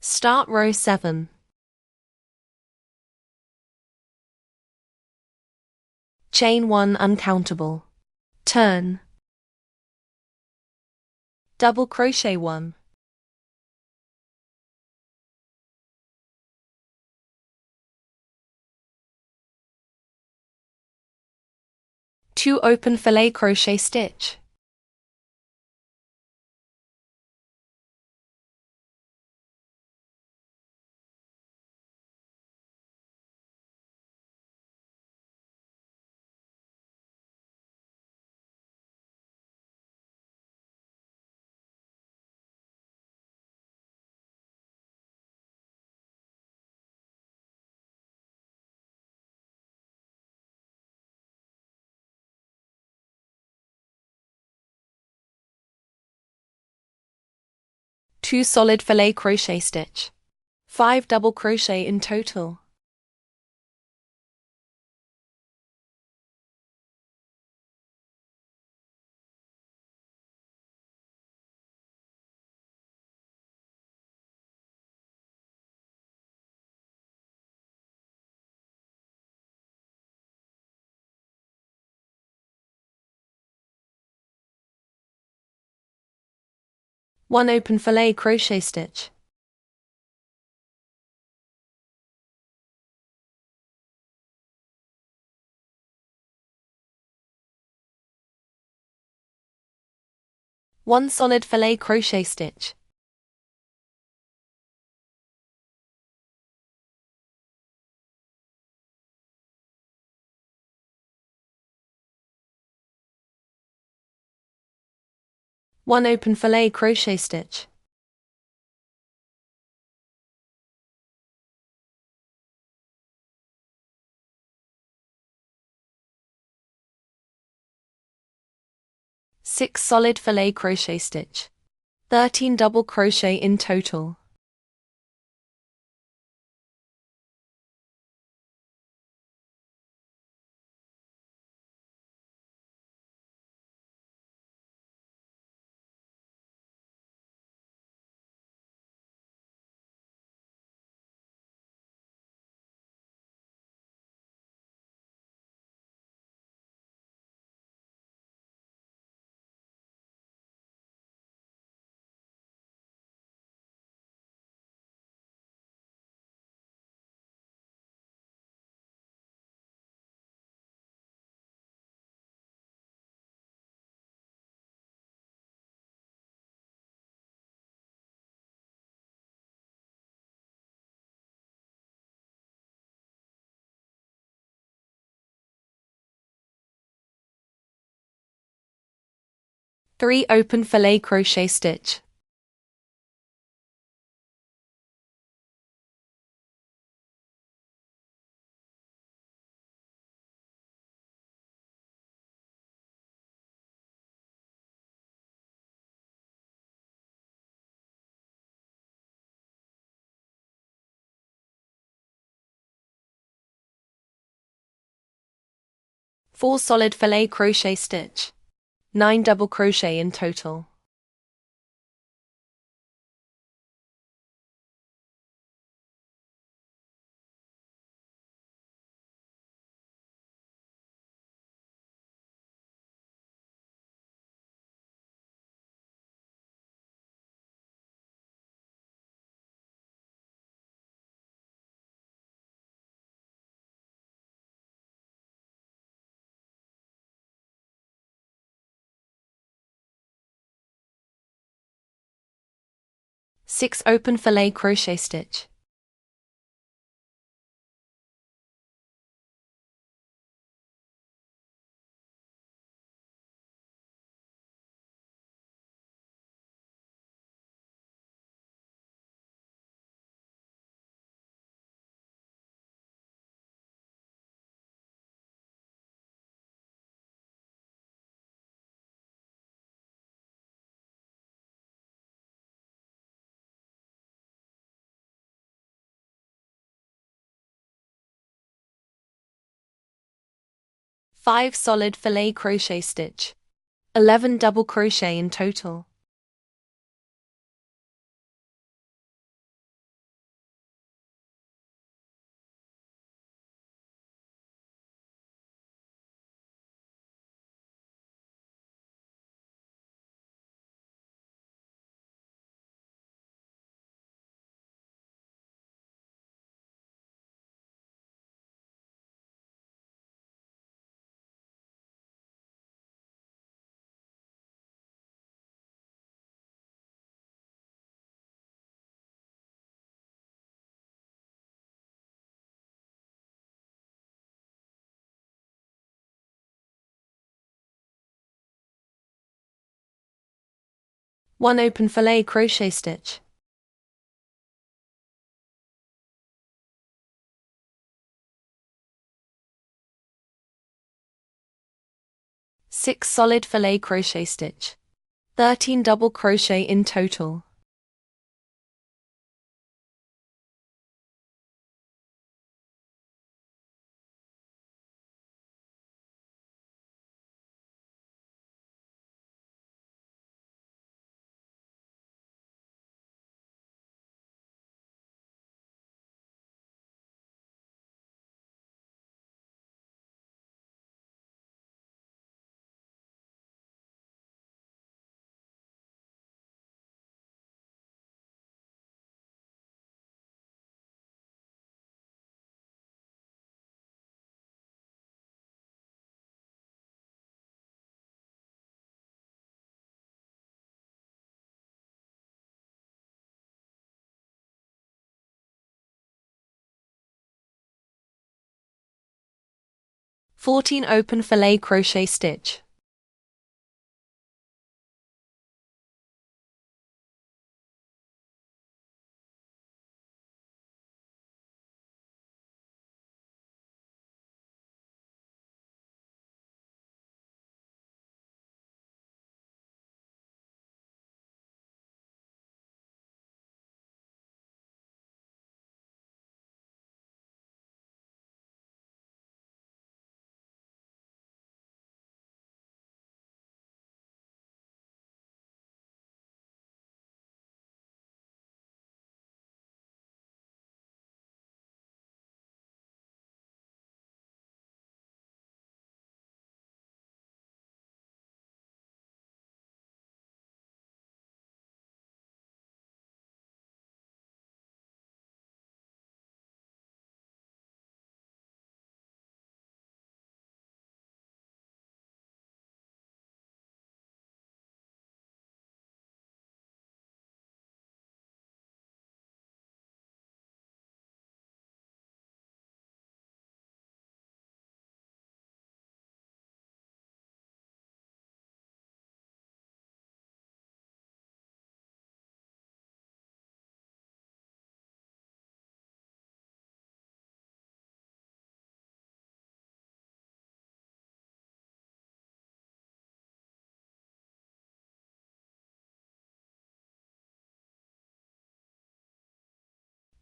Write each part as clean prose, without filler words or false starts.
Start row 7. Chain 1 uncountable. Turn. Double crochet 1. Two open filet crochet stitch. Two solid filet crochet stitch. 5 double crochet in total. One open filet crochet stitch. One solid filet crochet stitch. One open filet crochet stitch. Six solid filet crochet stitch. 13 double crochet in total. Three open filet crochet stitch. Four solid filet crochet stitch. 9 double crochet in total. Six open filet crochet stitch. Five solid filet crochet stitch. 11 double crochet in total. 1 open fillet crochet stitch. 6 solid fillet crochet stitch. 13 double crochet in total. Fourteen open fillet crochet stitch.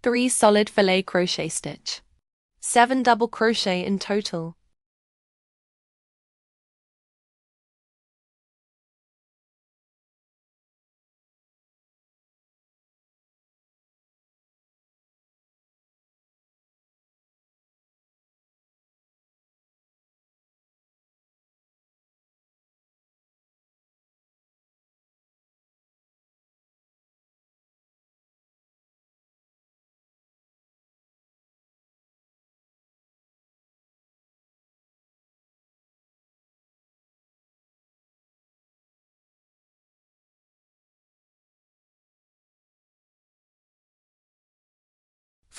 Three solid fillet crochet stitch. 7 double crochet in total.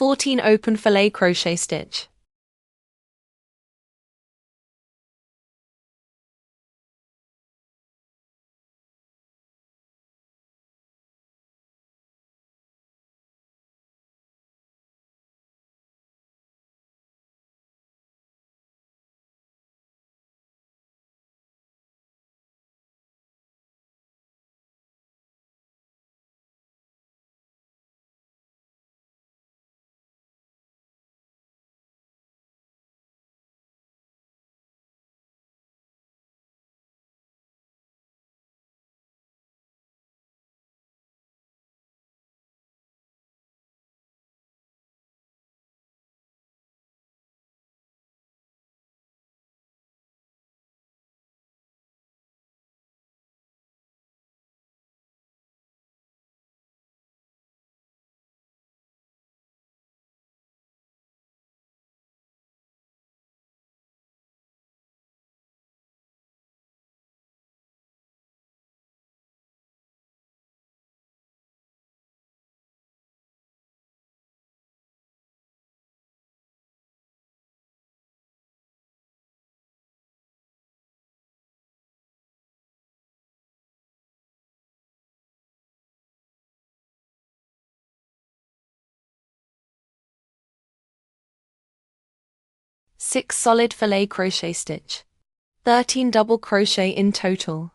Fourteen open fillet crochet stitch. 6 solid filet crochet stitch. 13 double crochet in total.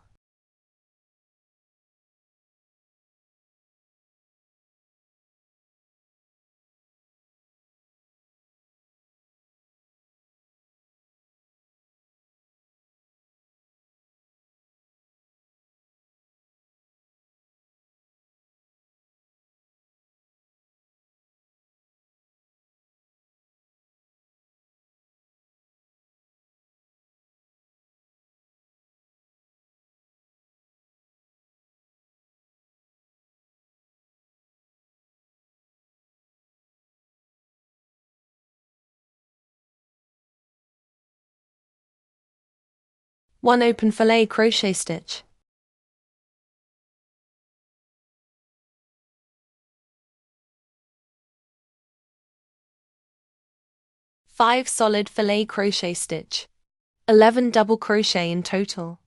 One open filet crochet stitch. Five solid filet crochet stitch. 11 double crochet in total.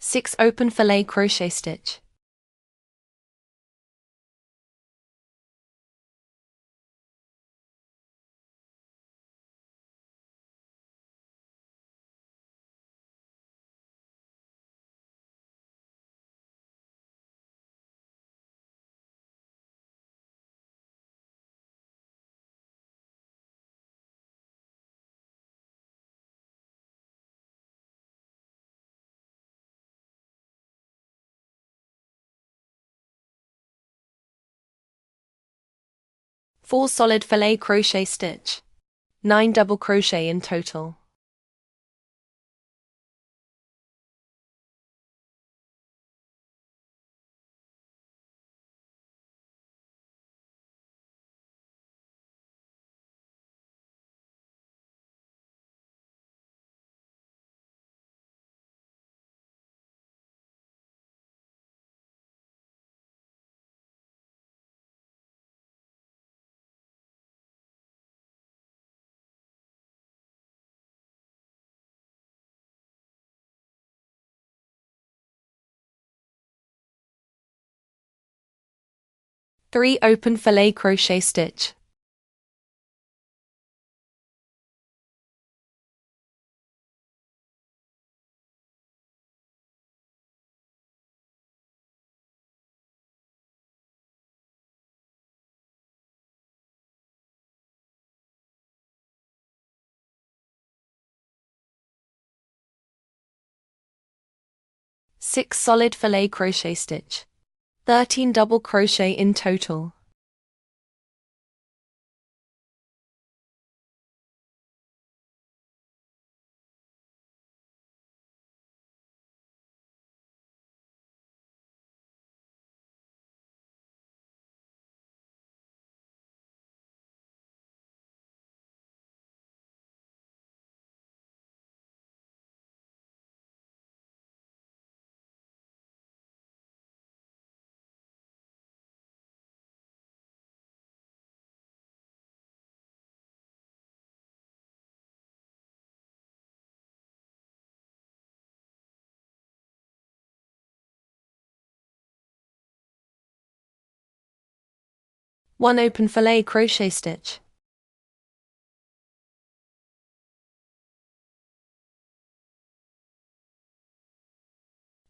Six open filet crochet stitch. Four solid filet crochet stitch. 9 double crochet in total. Three open filet crochet stitch. Six solid filet crochet stitch. 13 double crochet in total. One open filet crochet stitch.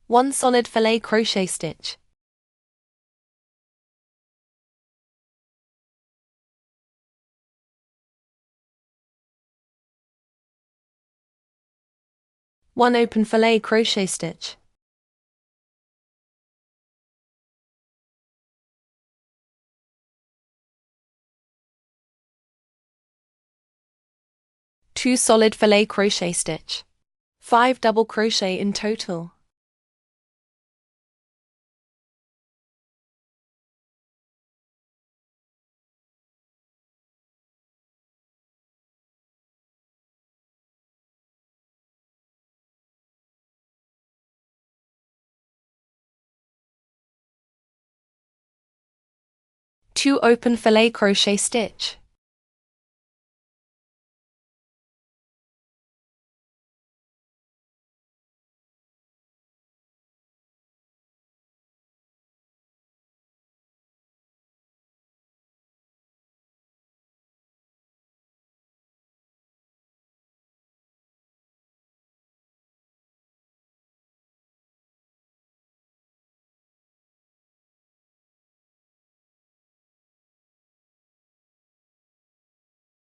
One solid filet crochet stitch. One open filet crochet stitch. Two solid filet crochet stitch. 5 double crochet in total. 2 open filet crochet stitch.